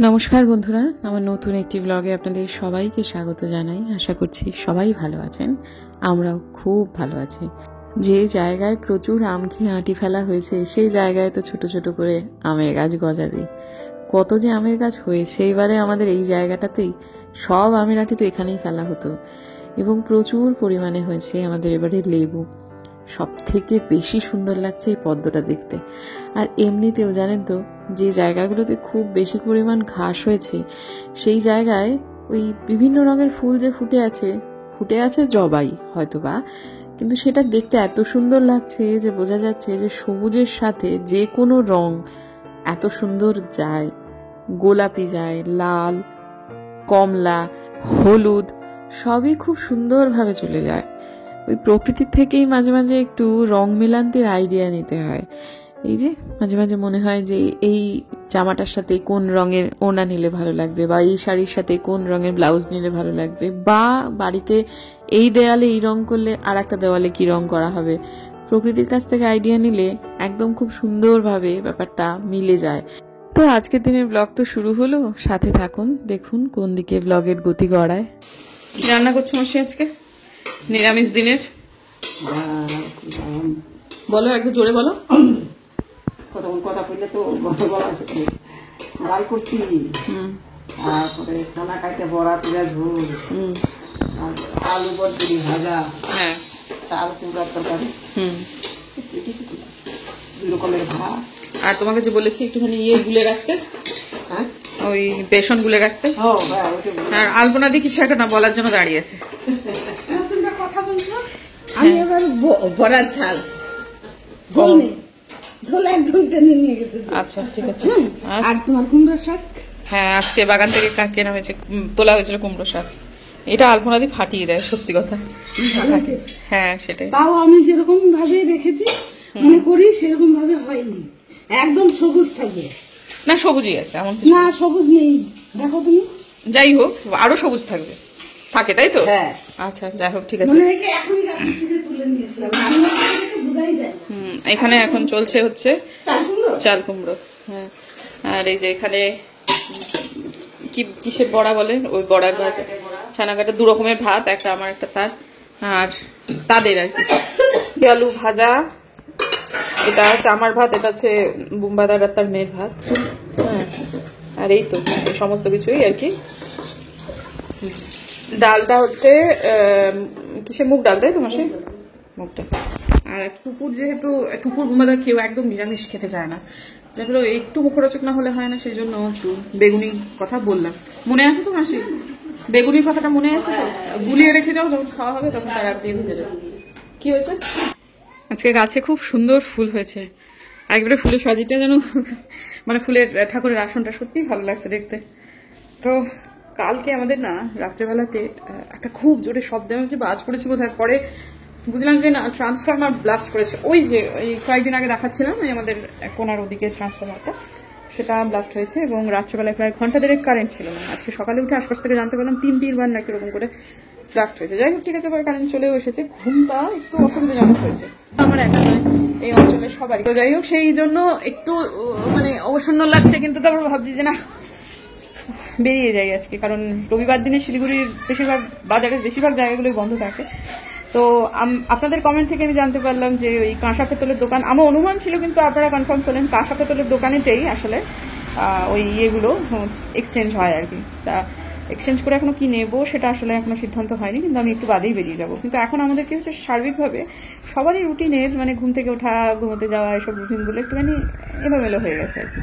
নমস্কার বন্ধুরা, আমার নতুন একটি ব্লগে আপনাদের সবাইকে স্বাগত জানাই। আশা করছি সবাই ভালো আছেন, আমরাও খুব ভালো আছি। যে জায়গায় প্রচুর আম খেয়ে আঁটি ফেলা হয়েছে সেই জায়গায় তো ছোট ছোট করে আমের গাছ গজাবে। কত যে আমের গাছ হয়েছে এবারে আমাদের এই জায়গাটাতেই, সব আমের আঁটি তো এখানেই ফেলা হতো এবং প্রচুর পরিমাণে হয়েছে আমাদের এবারে লেবু। সব থেকে বেশি সুন্দর লাগছে এই পদ্মটা দেখতে। আর এমনিতেও জানেন তো, যে জায়গাগুলোতে খুব বেশি পরিমাণ ঘাস হয়েছে সেই জায়গায় ওই বিভিন্ন রঙের ফুল যে ফুটে আছে জবাই হয়তো বা, কিন্তু সেটা দেখতে এত সুন্দর লাগছে যে বোঝা যাচ্ছে যে সবুজের সাথে যে কোনো রং এত সুন্দর যায়। গোলাপি যায়, লাল, কমলা, হলুদ সবই খুব সুন্দরভাবে চলে যায়। ওই প্রকৃতির থেকেই মাঝে মাঝে একটু রং মেলান্তির আইডিয়া নিতে হয়। এই যে মাঝে মাঝে মনে হয় যে এই জামাটার সাথে কোন রঙের ওড়না নিলে ভালো লাগবে, বা এই শাড়ির সাথে কোন রঙের ব্লাউজ নিলে ভালো লাগবে, বা বাড়িতে এই দেওয়ালে এই রং করলে আর একটা দেওয়ালে কি রং করা হবে। প্রকৃতির কাছ থেকে আইডিয়া নিলে একদম খুব সুন্দরভাবে ব্যাপারটা মিলে যায়। তো আজকের দিনের ব্লগ তো শুরু হলো, সাথে থাকুন, দেখুন কোন দিকে ব্লগের গতি গড়ায়। কি রান্না করছো মাসি আজকে নিরামিষ দিনের? বলো, একটু জোরে বলো। কথা বললে তো ডাল করছি, তারপরে খানা কাইতে বড়া পেঁয়াজ ঝোল, আলু বরবটি ভাজা, হ্যাঁ, চাল কুমড়ার তরকারি, দুই রকমের ভাত। আর তোমাকে যে বলেছি একটুখানি গুলে রাখতে, হ্যাঁ ওই বেসন গুলে রাখতে। আর আলপনা দিয়ে কিছু একটা না বলার জন্য দাঁড়িয়ে আছে। কথা বলছো, আমি এবার বড়ার ঝাল ঝোল নেই, ঝোল একদম টেনে নিয়ে গেছে। আচ্ছা ঠিক আছে। আর তোমার কুমড়ো শাক? হ্যাঁ, আজকে বাগান থেকে কেনা হয়েছে, তোলা হয়েছিল কুমড়ো শাক। এটা আলপনা দিয়ে ফাটিয়ে দেয়, সত্যি কথা। হ্যাঁ সেটাই। তাও আমি যেরকম ভাবে দেখেছি মনে করি সেরকম ভাবে হয়নি, একদম সবুজ থাকে না, সবুজই আছে এমন না, সবুজ নেই দেখো তুমি। যাই হোক, আরো সবুজ থাকে তাই তো? হ্যাঁ আচ্ছা, যাই হোক ঠিক আছে। এখানে এখন চলছে হচ্ছে চাল কুমড়ো। হ্যাঁ, আর এই যে এখানে কিসের বড়া বলে, ওই বড়ার ভাজা, ছানা কাটা, দু রকমের ভাত, একটা আমার একটা তার, আর তাদের আর কি আলু ভাজা। এটা হচ্ছে আমার ভাত, এটা হচ্ছে বুম্বাদার আর তার মেয়ের ভাত। হ্যাঁ, আর এই তো এই সমস্ত কিছুই আর কি। ডালটা হচ্ছে কিসে, মুগ ডাল, তাই তো মাসে? মুগ ডাল। আর টুকুর, যেহেতু টুকুর বুম্বাদার কেউ একদম নিরামিষ খেতে চায় না, যেগুলো একটু মুখরোচক না হলে হয় না, সেই জন্য একটু বেগুনির কথা বললাম। মনে আছে তো মাসি, বেগুনির কথাটা মনে আছে তো? গুলিয়ে রেখে যাও, যখন খাওয়া হবে তখন তার আগ দিয়ে ভেজে যাবে। কি হয়েছে আজকে? গাছে খুব সুন্দর ফুল হয়েছে, একবারে ফুলের সাজিটা যেন, মানে ফুলের ঠাকুরের আসনটা সত্যিই ভালো লাগছে দেখতে। তো কালকে আমাদের না রাত্রেবেলাতে একটা খুব জোরে শব্দ হচ্ছে, বাজ পড়েছে বোধহয়, পরে বুঝলাম যে না, ট্রান্সফরমার ব্লাস্ট করেছে। ওই যে এই কয়েকদিন আগে দেখাচ্ছিলাম, ওই আমাদের কোনার ওদিকে ট্রান্সফরমারটা, সেটা ব্লাস্ট হয়েছে এবং রাত্রেবেলায় প্রায় ঘন্টা দেড়েক কারেন্ট ছিল না। আজকে সকালে উঠে আশপাশ থেকে জানতে পারলাম 3-4 নাকি এরকম করে ব্লাস্ট হয়েছে। যাই হোক ঠিক আছে, পরে কারেন্ট চলেও এসেছে। ঘুমটা একটু অসুবিধাজনক হয়েছে, আমার একা নয়, এই অঞ্চলের সবারই। তো যাই হোক, সেই জন্য একটু মানে অবসন্ন লাগছে, কিন্তু তারপর ভাবছি যে না, বেরিয়ে যাই আজকে, কারণ রবিবার দিনে শিলিগুড়ির বেশিরভাগ বাজারের বেশিরভাগ জায়গাগুলোই বন্ধ থাকে। তো আপনাদের কমেন্ট থেকে আমি জানতে পারলাম যে ওই কাঁসা পেতলের দোকান, আমার অনুমান ছিল কিন্তু আপনারা কনফার্ম করলেন, কাঁসা পেতলের দোকানেতেই আসলে ওই ইয়েগুলো এক্সচেঞ্জ হয় আর কি। তা এক্সচেঞ্জ করে এখনো কি নেবো সেটা আসলে এখনো সিদ্ধান্ত হয়নি, কিন্তু আমি একটু বাদেই বেরিয়ে যাবো। কিন্তু এখন আমাদের কি হচ্ছে, সার্বিকভাবে সবারই রুটিনের, মানে ঘুম থেকে ওঠা, ঘুমোতে যাওয়া, এসব রুটিনগুলো একটুখানি এলোমেলো হয়ে গেছে আর কি।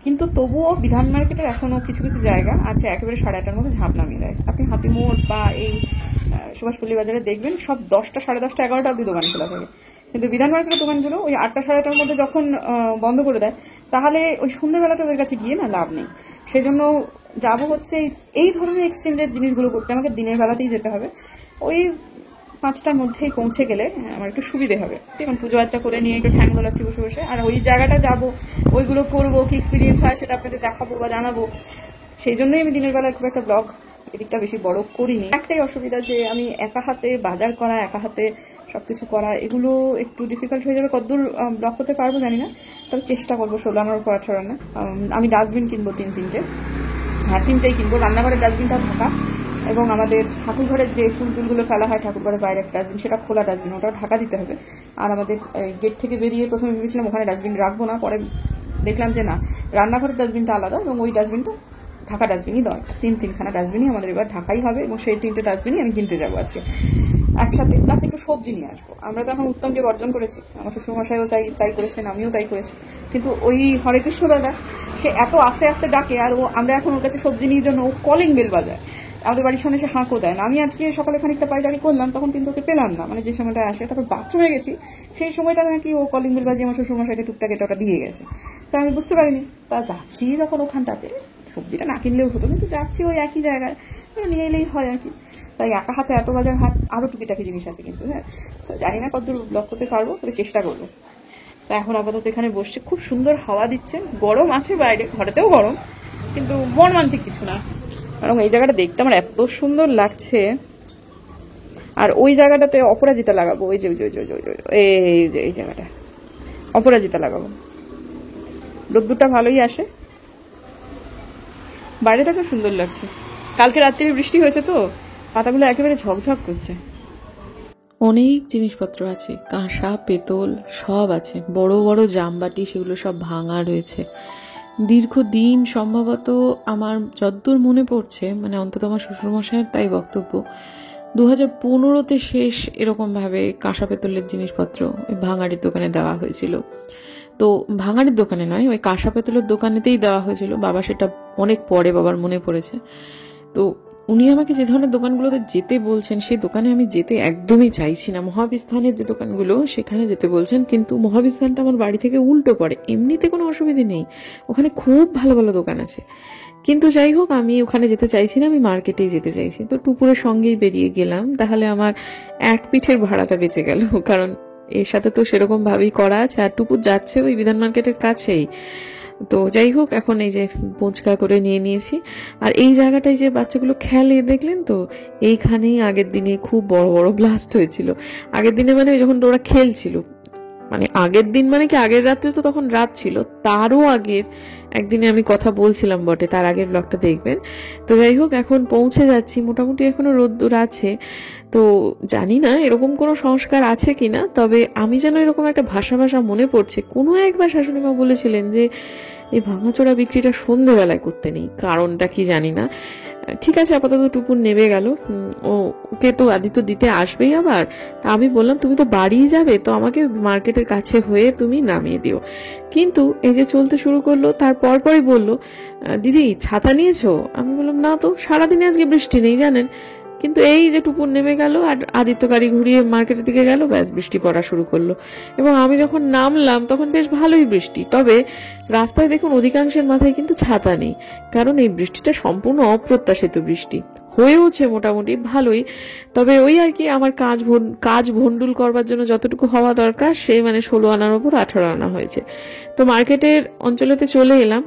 কিন্তু তবুও বিধান মার্কেটের এখনো কিছু কিছু জায়গা আছে একেবারে 8:30-টার মধ্যে ঝাঁপ নামিয়ে দেয়। আপনি হাতিমোড় বা এই সুভাষপল্লী বাজারে দেখবেন সব 10টা, 10:30, 11টা অব্দি দোকান খোলা থাকে, কিন্তু বিধান মার্কেটের দোকানগুলো ওই 8টা, 8:30টার মধ্যে যখন বন্ধ করে দেয়, তাহলে ওই সন্ধ্যেবেলাতে ওদের কাছে গিয়ে না লাভ নেই। সেই জন্য যাবো হচ্ছে এই ধরনের এক্সচেঞ্জের জিনিসগুলো করতে আমাকে দিনের বেলাতেই যেতে হবে। ওই 5টার মধ্যেই পৌঁছে গেলে আমার একটু সুবিধে হবে। এখন পুজো আচ্চা করে নিয়ে একটু ঠ্যাং গোলাচ্ছি বসে বসে, আর ওই জায়গাটা যাবো, ওইগুলো করবো, কি এক্সপিরিয়েন্স হয় সেটা আপনাদের দেখাবো বা জানাবো। সেই জন্যই আমি দিনের বেলায় খুব একটা ব্লগ এদিকটা বেশি বড় করিনি। একটাই অসুবিধা যে আমি একা হাতে বাজার করা, একা হাতে সবকিছু করা, এগুলো একটু ডিফিকাল্ট হয়ে যাবে। কতদূর ব্লক করতে পারবো জানি না, তবে চেষ্টা করবো 16 আনার উপর 18 আনা। আমি ডাস্টবিন কিনবো 3-3টে, হ্যাঁ 3টেই কিনবো। রান্নাঘরের ডাস্টবিনটা ঢাকা, এবং আমাদের ঠাকুরঘরের যে ফুল টুলগুলো ফেলা হয় ঠাকুরঘরের বাইরে একটা ডাস্টবিন, সেটা খোলা ডাস্টবিন, ওটাও ঢাকা দিতে হবে। আর আমাদের গেট থেকে বেরিয়ে প্রথমে ভেবেছিলাম ওখানে ডাস্টবিন রাখবো না, পরে দেখলাম যে না, রান্নাঘরের ডাস্টবিনটা আলাদা এবং ওই ডাস্টবিনটা ঢাকা ডাস্টবিনই দরকার। 3খানা ডাস্টবিনই আমাদের এবার ঢাকাই হবে, এবং সেই 3টে ডাস্টবিনই আমি কিনতে যাবো আজকে একসাথে। প্লাস একটু সবজি নিয়ে আসবো। আমরা তো এখন উত্তমকে বর্জন করেছি, আমার শ্বশুরমশাইও তাই করেছেন, আমিও তাই করেছি। কিন্তু ওই হরে কৃষ্ণ দাদা, সে এত আস্তে আস্তে ডাকে, আর আমরা এখন ওর কাছে সবজি নিয়ে জন্য ও কলিং বেল বাজায়, আমাদের বাড়ির সামনে সে হাঁকও দেয় না। আমি আজকে সকালে খানিকটা পাইচারি করলাম, তখন কিন্তু ওকে পেলাম না, মানে যে সময়টা আসে। তারপর বাথরুমে গেছি, সেই সময়টা নাকি ও কলিং বেল বাজিয়ে আমার শ্বশুরমশাইকে টুকটাক এটা ওটা দিয়ে গেছে। তা আমি বুঝতে পারিনি। তা যাচ্ছি যখন ওখানটাতে, সবজিটা না কিনলেও হতো, কিন্তু যাচ্ছি ওই একই জায়গায়, নিয়ে এলেই হয় আর কি। তাই একা হাতে এত বাজার হাট, আরও টুকিটাকি জিনিস আছে কিন্তু, হ্যাঁ। তো জানি না কতদূর ব্লক করতে পারবো, তবে চেষ্টা করবো। তা এখন আপাতত এখানে বসছে, খুব সুন্দর হাওয়া দিচ্ছে, গরম আছে বাইরে, ঘরেতেও গরম, কিন্তু মর্মান্তিক কিছু না। কারণ এই জায়গাটা দেখতে আমার এত সুন্দর লাগছে। আর ওই জায়গাটাতে অপরাজিতা লাগাবো, ওই যে এই জায়গাটা অপরাজিতা লাগাবো, রোদ্দুরটা ভালোই আসে, বাইরেটা খুব সুন্দর লাগছে। কালকে রাত্রিরে বৃষ্টি হয়েছে তো পাতাগুলো একেবারে ঝকঝক করছে। অনেক জিনিসপত্র আছে, কাঁসা পেতল সব আছে, বড় বড় জামবাটি, সেগুলো সব ভাঙা রয়েছে। দীর্ঘদিন, সম্ভবত আমার যতদূর মনে পড়ছে, মানে অন্তত আমার শ্বশুরমশাইয়ের তাই বক্তব্য, 2015-তে শেষ এরকমভাবে কাঁসা পেতলের জিনিসপত্র ওই ভাঙাড়ির দোকানে দেওয়া হয়েছিল। তো ভাঙাড়ির দোকানে নয়, ওই কাঁসা পেতলের দোকানেতেই দেওয়া হয়েছিল। বাবা সেটা অনেক পরে বাবার মনে পড়েছে। তো উনি আমাকে যে ধরনের দোকানগুলোতে যেতে বলছেন, সেই দোকানে আমি যেতে একদমই চাইছি না। মহাবিস্থানের যে দোকানগুলো সেখানে যেতে বলছেন, কিন্তু মহাবিস্থানটা আমার বাড়ি থেকে উল্টো পড়ে। এমনিতে কোনো অসুবিধে নেই, ওখানে খুব ভালো ভালো দোকান আছে, কিন্তু যাই হোক আমি ওখানে যেতে চাইছি না, আমি মার্কেটেই যেতে চাইছি। তো টুপুরের সঙ্গেই বেরিয়ে গেলাম, তাহলে আমার এক পিঠের ভাড়াটা বেঁচে গেল, কারণ এর সাথে তো সেরকম ভাবেই করা আছে। আর টুপুর যাচ্ছে ওই বিধান মার্কেটের কাছেই। তো যাই হোক, এখন এই যে পোঁচকা করে নিয়ে নিয়েছি। আর এই জায়গাটায় যে বাচ্চাগুলো খেলে দেখলেন তো, এইখানেই আগের দিনে খুব বড় বড় ব্লাস্ট হয়েছিল। আগের দিনে মানে যখন ওরা খেলছিল, মানে আগের দিন মানে কি আগের রাত্রে, তো তখন রাত ছিল, তারও আগের একদিনে আমি কথা বলছিলাম বটে, তার আগের ব্লগটা দেখবেন। তো যাই হোক, এখন পৌঁছে যাচ্ছি, মোটামুটি এখনো রোদ্দুর আছে। তো জানি না এরকম কোনো সংস্কার আছে কিনা, তবে আমি যেন এরকম একটা ভাষা মনে পড়ছে, কোনো একবার শাশুড়িমা বলেছিলেন যে এই ভাঙাচোরা বিক্রিটা সন্ধ্যেবেলায় করতে নেই, কারণটা কি জানি না। ঠিক আছে, আপাতত টুপুর নেমে গেল, ওকে তো আদিত্য দিতে আসবেই আবার। তা আমি বললাম তুমি তো বাড়ি যাবে, তো আমাকে মার্কেটের কাছে হয়ে তুমি নামিয়ে দিও। কিন্তু এই যে চলতে শুরু করলো, তার পরপরই বললো, দিদি ছাতা নিয়েছো? আমি বললাম না তো, সারাদিনে আজকে বৃষ্টি নেই জানেন। কিন্তু এই যে টুপুর নেমে গেল আর আদিত্য গাড়ি ঘুরিয়ে মার্কেটের দিকে গেল, ব্যাস বৃষ্টি পড়া শুরু করলো। এবং আমি যখন নামলাম তখন বেশ ভালোই বৃষ্টি, তবে রাস্তায় দেখুন অধিকাংশের মাথায় কিন্তু ছাতা নেই, কারণ এই বৃষ্টিটা সম্পূর্ণ অপ্রত্যাশিত বৃষ্টি হয়েওছে মোটামুটি ভালোই। তবে ওই আর কি, আমার কাজ ভন্ডুল করবার জন্য যতটুকু হওয়া দরকার, সেই মানে 16 আনার উপর 18 আনা হয়েছে। তো মার্কেটের অঞ্চলেতে চলে এলাম।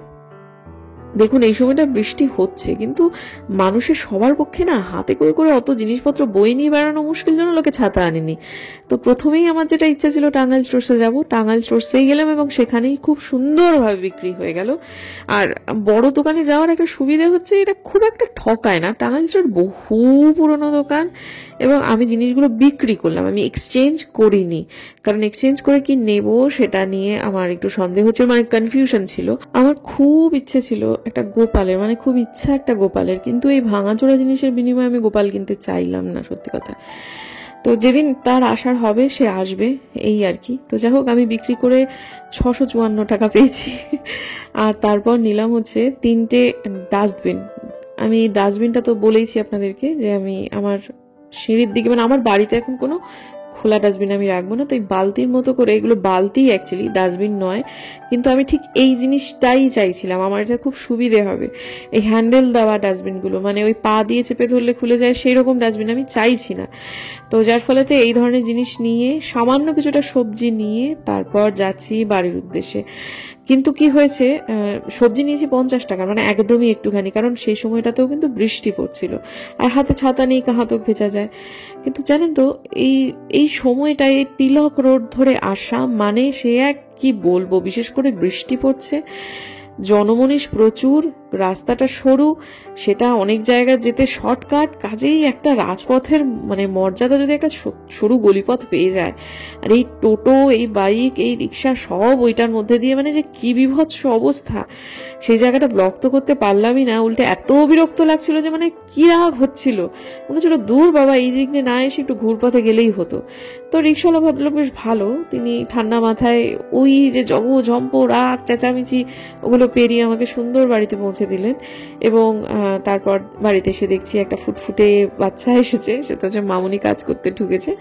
দেখুন এই সময়টা বৃষ্টি হচ্ছে, কিন্তু মানুষের সবার পক্ষে না হাতে করে করে অত জিনিসপত্র বই নিয়ে বেড়ানো মুশকিল, জন্য লোকে ছাতা আনেনি। তো প্রথমেই আমার যেটা ইচ্ছা ছিল টাঙ্গাইল স্টোর্সে যাবো, টাঙ্গাইল স্টোর্সেই গেলাম, এবং সেখানেই খুব সুন্দরভাবে বিক্রি হয়ে গেল। আর বড় দোকানে যাওয়ার একটা সুবিধা হচ্ছে, এটা খুব একটা ঠকায় না। টাঙ্গাইল স্টোর বহু পুরনো দোকান, এবং আমি জিনিসগুলো বিক্রি করলাম, আমি এক্সচেঞ্জ করিনি, কারণ এক্সচেঞ্জ করে কি নেব সেটা নিয়ে আমার একটু সন্দেহ ছিল, মানে কনফিউশন ছিল। আমার খুব ইচ্ছে ছিল একটা গোপালের, মানে খুব ইচ্ছা একটা গোপালের, কিন্তু এই ভাঙাচোরা জিনিসের বিনিময়ে আমি গোপাল কিনতে চাইলাম না, সত্যি কথা। তো যেদিন তার আসার হবে সে আসবে, এই আর কি। তো যাই হোক, আমি বিক্রি করে 654 টাকা পেয়েছি। আর তারপর নিলাম হচ্ছে 3টে ডাস্টবিন। আমি ডাস্টবিনটা তো বলেইছি আপনাদেরকে যে আমি আমার সিঁড়ির দিকে, মানে আমার বাড়িতে এখন কোনো খোলা ডাস্টবিন আমি রাখবো না, তো এই বালতির মতো করে, এগুলো বালতি অ্যাকচুয়ালি, ডাস্টবিন নয়, কিন্তু আমি ঠিক এই জিনিসটাই চাইছিলাম, আমার এটা খুব সুবিধে হবে। এই হ্যান্ডেল দেওয়া ডাস্টবিনগুলো, মানে ওই পা দিয়ে চেপে ধরলে খুলে যায়, সেই রকম ডাস্টবিন আমি চাইছি না। তো যার ফলেতে এই ধরনের জিনিস নিয়ে, সামান্য কিছুটা সবজি নিয়ে তারপর যাচ্ছি বাড়ির উদ্দেশ্যে। কিন্তু কি হয়েছে, সবজি নিয়েছি 50 টাকা, মানে একদমই একটুখানি, কারণ সেই সময়টাতেও কিন্তু বৃষ্টি পড়ছিল আর হাতে ছাতা নেই, হাতক ভেজা যায়। কিন্তু জানেন তো এই সময়টায় তিলক রোড ধরে আসা মানে সে এক কি বলবো, বিশেষ করে বৃষ্টি পড়ছে, জনমনীষ প্রচুর, রাস্তাটা সরু, সেটা অনেক জায়গায় যেতে শর্টকাট, কাজেই একটা রাজপথের মানে মর্যাদা যদি একটা সরু গলিপথ পেয়ে যায়, আর এই টোটো, এই বাইক, এই রিক্সা সব ওইটার মধ্যে দিয়ে মানে যে কি বিভৎস অবস্থা, সেই জায়গাটা ব্লক তো করতে পারলামই না, উল্টে এত বিরক্ত লাগছিল যে মানে কি রাগ হচ্ছিল, মনে হচ্ছিল দূর বাবা, এই দিক নিয়ে না এসে একটু ঘুরপথে গেলেই হতো। তো রিক্সাওয়ালা ভদ্রলোক বেশ ভালো, তিনি ঠান্ডা মাথায় ওই যে জম্প রাগ চেঁচামেচি ওগুলো পেরিয়ে আমাকে সুন্দর বাড়িতে পৌঁছে দিলেন। এবং তারপর বাড়িতে এসে দেখছি একটা ফুটফুটে বাচ্চা এসেছে, সেটা হচ্ছে মামুনি কাজ করতে ঢুকেছে,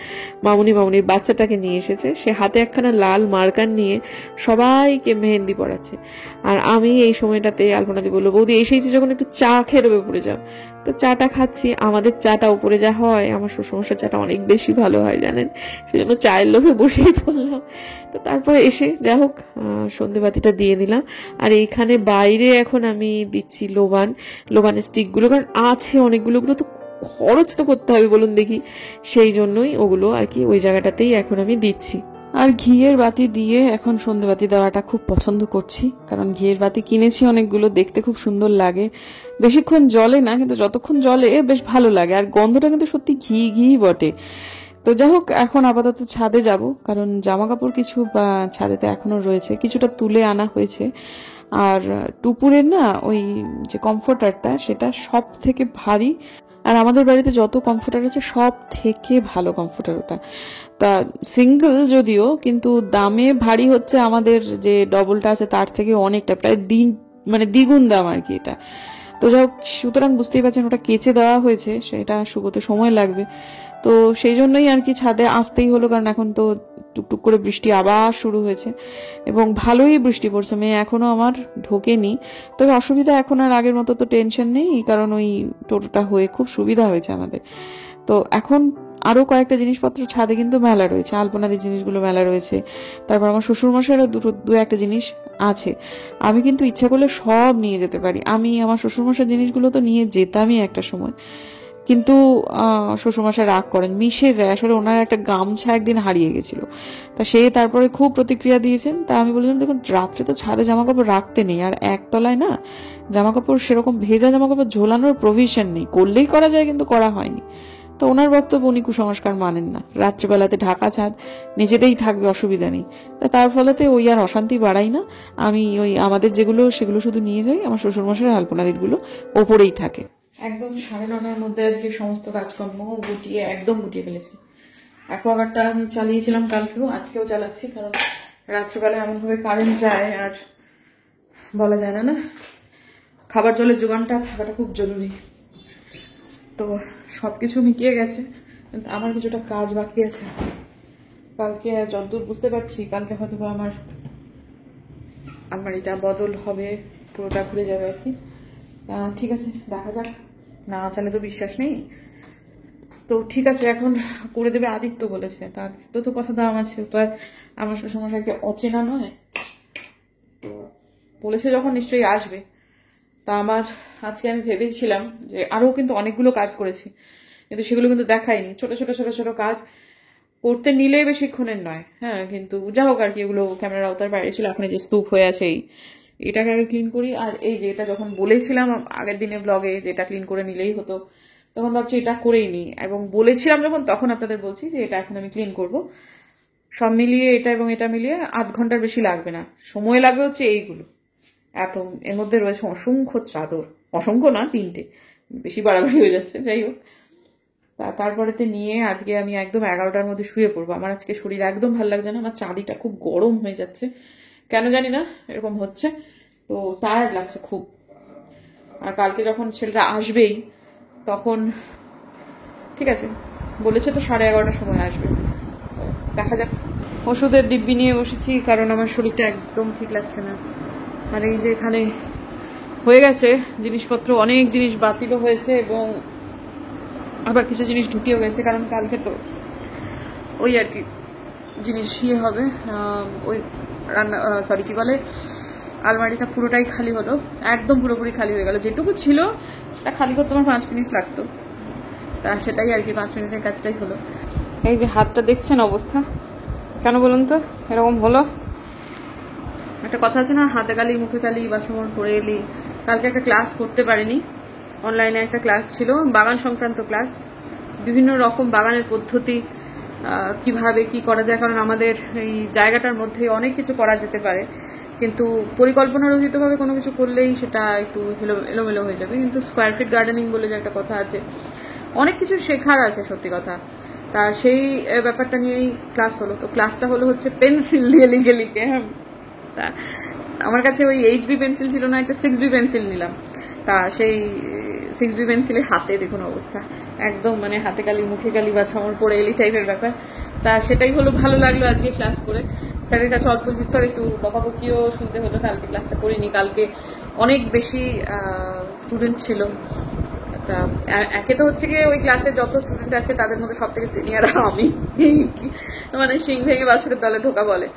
মামুনির বাচ্চাটাকে নিয়ে এসেছে, সে হাতে একখানা লাল মার্কার নিয়ে সবাইকে মেহেন্দি পড়াচ্ছে। আর আমি এই সময়টাতে আলপনাদি বললো, বৌদি এসেছি যখন একটু চা খেয়ে দেবে, উপরে যাও। তো চাটা খাচ্ছি, আমাদের চাটা উপরে যা হয়, আমার শ্বশুরমশার চাটা অনেক বেশি ভালো হয় জানেন, সেজন্য চায়ের লোভে বসেই পড়লাম। তো তারপর এসে যা হোক সন্ধেবাতিটা দিয়ে দিলাম। আর এইখানে বাইরে এখন আমি দিচ্ছি লোবানের স্টিকগুলো, কারণ আছে অনেকগুলো, তো খরচ তো করতে হবে বলুন দেখি, সেই জন্যই ওগুলো আর কি ওই জায়গাটাতেই এখন আমি দিচ্ছি। আর ঘিয়ের বাতি দিয়ে এখন সন্ধেবাতি দেওয়াটা খুব পছন্দ করছি, কারণ ঘিয়ের বাতি কিনেছি অনেকগুলো, দেখতে খুব সুন্দর লাগে, বেশিক্ষণ জ্বলে না, কিন্তু যতক্ষণ জ্বলে বেশ ভালো লাগে, আর গন্ধটা কিন্তু সত্যি ঘি বটে। তো যাই হোক, এখন আপাতত ছাদে যাব, কারণ জামা কাপড় কিছু বা ছাদেতে এখনো রয়েছে, কিছুটা তুলে আনা হয়েছে। আর টুপুরের না ওই যে কমফোর্টারটা, সেটা সব থেকে ভারী, আর আমাদের বাড়িতে যত কমফোর্টার আছে সব থেকে ভালো কমফোর্টার ওটা। তা সিঙ্গেল যদিও, কিন্তু দামে ভারী হচ্ছে আমাদের যে ডবলটা আছে তার থেকে অনেকটা, প্রায় দ্বিগুণ দাম আর কি এটা। তো যাই হোক, সুতরাং বুঝতেই পারছেন ওটা কেচে দেওয়া হয়েছে, সেটা শুকোতে সময় লাগবে। তো সেই জন্যই আর কি ছাদে আসতেই হলো, কারণ এখন তো টুকটুক করে বৃষ্টি আবার শুরু হয়েছে, এবং ভালোই বৃষ্টি পড়ছে, মেয়ে এখনো আমার ঢোকেনি। তবে অসুবিধা এখন আর আগের মতো তো টেনশন নেই, কারণ ওই টোটোটা হয়ে খুব সুবিধা হয়েছে আমাদের। তো এখন আরো কয়েকটা জিনিসপত্র ছাদে কিন্তু মেলা রয়েছে, আলপনাদির জিনিসগুলো মেলা রয়েছে, তারপর আমার শ্বশুরমশাইয়েরও দু একটা জিনিস আছে, আমি কিন্তু ইচ্ছা করলে সব নিয়ে যেতে পারি। আমি আমার শ্বশুরমশাইয়ের জিনিসগুলো তো নিয়ে যেতামই একটা সময়, কিন্তু শ্বশুরমশাই রাগ করেন, মিশে যায়, আসলে ওনার একটা গামছা একদিন হারিয়ে গেছিল, তা সে তারপরে খুব প্রতিক্রিয়া দিয়েছেন। তা আমি বললাম, দেখুন রাত্রে তো ছাদে জামা কাপড় রাখতে নেই, আর একতলায় না জামা কাপড় সেরকম ভেজা জামা কাপড় ঝোলানোর প্রভিশন নেই, করলেই করা যায় কিন্তু করা হয়নি। তো ওনার বক্তব্য, উনি কুসংস্কার মানেন না, রাত্রিবেলাতে ঢাকা ছাদ, নিচেতেই থাকবে, অসুবিধা নেই। তার ফলেতে ওই আর অশান্তি বাড়াই না, আমি ওই আমাদের যেগুলো সেগুলো শুধু নিয়ে যাই, আমার শ্বশুরমশাইয়ের আলপনাদিরগুলো ওপরেই থাকে। একদম 9:30-র মধ্যে আজকে সমস্ত কাজকর্ম একদম গুটিয়ে ফেলেছি। অ্যাকোয়াগার্ডটা আমি চালিয়েছিলাম কালকেও, আজকেও চালাচ্ছি, কারণ রাত্রিবেলায় এমনভাবে কারেন্ট যায় আর বলা যায় না, খাবার জলের যোগানটা থাকাটা খুব জরুরি। তো সবকিছু মিটিয়ে গেছে, কিন্তু আমার কিছুটা কাজ বাকি আছে। কালকে যতদূর বুঝতে পারছি, কালকে হয়তো আমার আলমারিটা বদল হবে, পুরোটা ঘুরে যাবে আর কি। ঠিক আছে, দেখা যাক, না চালে তো বিশ্বাস নেই। তো ঠিক আছে, এখন করে দেবে আদিত্য বলেছে, তার তো কথা দাম আছে, তো আর আমার শ্বশুরমশাইকে অচেনা নয়, তো বলেছে যখন নিশ্চয়ই আসবে। তা আমার আজকে আমি ভেবেছিলাম যে আরও কিন্তু অনেকগুলো কাজ করেছি, কিন্তু সেগুলো কিন্তু দেখাইনি, ছোট ছোট কাজ করতে নিলেই বেশিক্ষণের নয়। হ্যাঁ, কিন্তু যা হোক আর কি, এগুলো ক্যামেরার আওতার বাইরে ছিল। এখন যে স্তূপ হয়ে আছে, এটাকে আগে ক্লিন করি। আর এই যে এটা যখন বলেছিলাম আগের দিনে ব্লগে যে এটা ক্লিন করে নিলেই হতো, তখন ভাবছি এটা করেই নিই, এবং বলেছিলাম যখন, তখন আপনাদের বলছি যে এটা এখন আমি ক্লিন করব। সব মিলিয়ে এটা এবং এটা মিলিয়ে 8 ঘন্টার বেশি লাগবে না, সময় লাগবে হচ্ছে এইগুলো এত। এর মধ্যে রয়েছে অসংখ্য চাদর, অসংখ্য না, 3টে, বেশি বাড়াবাড়ি হয়ে যাচ্ছে। যাই হোক, তারপরেতে নিয়ে আজকে আমি একদম 11টার মধ্যে শুয়ে পড়বো। আমার আজকে শরীর একদম ভালো লাগছে না, আমার চাঁদিটা খুব গরম হয়ে যাচ্ছে, কেন জানি না এরকম হচ্ছে, তো টায়ার্ড লাগছে খুব। আর কালকে যখন ছেলেটা আসবেই, তখন ঠিক আছে বলেছে তো 11:30টার সময় আসবে, দেখা যাক। ওষুধের ডিব্বি নিয়ে বসেছি, কারণ আমার শরীরটা একদম ঠিক লাগছে না। আর এই যে এখানে হয়ে গেছে জিনিসপত্র, অনেক জিনিস বাতিলও হয়েছে, এবং আবার কিছু জিনিস ঢুকিয়েও গেছে, কারণ কালকে তো ওই আর কি জিনিস ইয়ে হবে, ওই রান্না কি বলে আলমারিটা পুরোটাই খালি হলো, একদম পুরোপুরি খালি হয়ে গেল। যেটুকু ছিল তা খালি করতে আমার 5 মিনিট লাগতো, তা সেটাই আর কি, 5 মিনিটের কাজটাই হলো। এই যে হাতটা দেখছেন অবস্থা, কেন বলুন তো এরকম হলো? একটা কথা আছে না, হাতে কালি মুখে কালি বাছামন করে এলি। কালকে একটা ক্লাস করতে পারিনি, অনলাইনে একটা ক্লাস ছিল, বাগান সংক্রান্ত ক্লাস, বিভিন্ন রকম বাগানের পদ্ধতি কিভাবে কি করা যায়, কারণ আমাদের এই জায়গাটার মধ্যে অনেক কিছু করা যেতে পারে, কিন্তু পরিকল্পনা রহিতভাবে কোনো কিছু করলেই সেটা একটু এলোমেলো হয়ে যাবে। কিন্তু স্কোয়ার ফিট গার্ডেনিং বলে যে একটা কথা আছে, অনেক কিছু শেখার আছে সত্যি কথা। তা সেই ব্যাপারটা নিয়েই ক্লাস হলো। তো ক্লাসটা হলো হচ্ছে পেন্সিল দিয়ে লিখে লিখে। তা আমার কাছে ওই HB পেন্সিল ছিল না, একটা 6B পেন্সিল নিলাম। তা সেই 6B পেন্সিলের হাতে দেখুন অবস্থা, একদম মানে হাতে কালি মুখে কালি বা ছামড় পড়ে এলি টাইপের ব্যাপার। তা সেটাই হলো, ভালো লাগলো আজকে ক্লাস করে। স্যারের কাছে অল্প বিস্তর একটু বকাবকিও শুনতে হলো, কালকে ক্লাসটা করিনি। কালকে অনেক বেশি স্টুডেন্ট ছিল। তা একে তো হচ্ছে গিয়ে ওই ক্লাসে যত স্টুডেন্ট আছে তাদের মধ্যে সব থেকে সিনিয়র আমি, মানে সিং ভেঙে বাছুরের দলে ঢোকা বলে।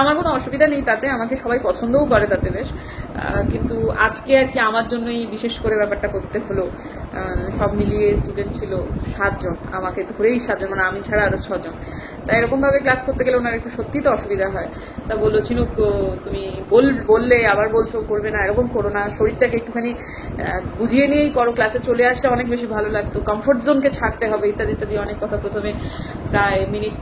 আমার কোনো অসুবিধা নেই তাতে, আমাকে সবাই পছন্দও করে তাতে বেশ। কিন্তু আজকে আর কি আমার জন্যই বিশেষ করে ব্যাপারটা করতে হলো। সব মিলিয়ে স্টুডেন্ট ছিল 7 জন, আমাকে ধরেই 7 জন, মানে আমি ছাড়া আরো 6 জন। তা এরকম ভাবে ক্লাস করতে গেলে ওনার একটু সত্যি তো অসুবিধা হয়। তা বললো, ঝিনুক তুমি বললে আবার বলছো করবে না, এরকম করো না, শরীরটাকে একটুখানি বুঝিয়ে নিয়েই করো, ক্লাসে চলে আসলে অনেক বেশি ভালো লাগতো, কমফোর্ট জোনকে ছাড়তে হবে, ইত্যাদি ইত্যাদি অনেক কথা। প্রথমে প্রায় মিনিট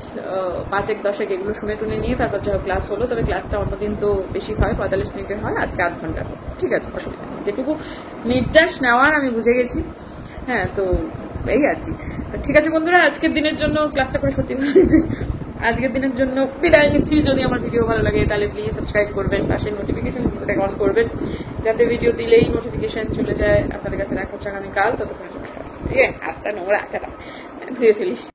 5-10 এগুলো শুনে টুনে নিয়ে তারপর যা ক্লাস হলো। তবে ক্লাসটা অন্যদিন তো বেশি হয়, 45 মিনিটের হয়, আজকে 8 ঘন্টার। ঠিক আছে, অসুবিধা নেই, যেটুকু নির্যাস নেওয়ার আমি বুঝে গেছি। হ্যাঁ, তো এই আর কি। ঠিক আছে বন্ধুরা, আজকের দিনের জন্য ক্লাসটা করে সত্যি ভালো লাগছে। আজকের দিনের জন্য বিদায় নিচ্ছি। যদি আমার ভিডিও ভালো লাগে তাহলে প্লিজ সাবস্ক্রাইব করবেন, পাশে নোটিফিকেশন অন করবেন, যাতে ভিডিও দিলেই নোটিফিকেশন চলে যায় আপনাদের কাছে। দেখা হচ্ছে আগামীকাল, ততক্ষণের জন্য হাতটা নোংরা ধুয়ে ফেলিস।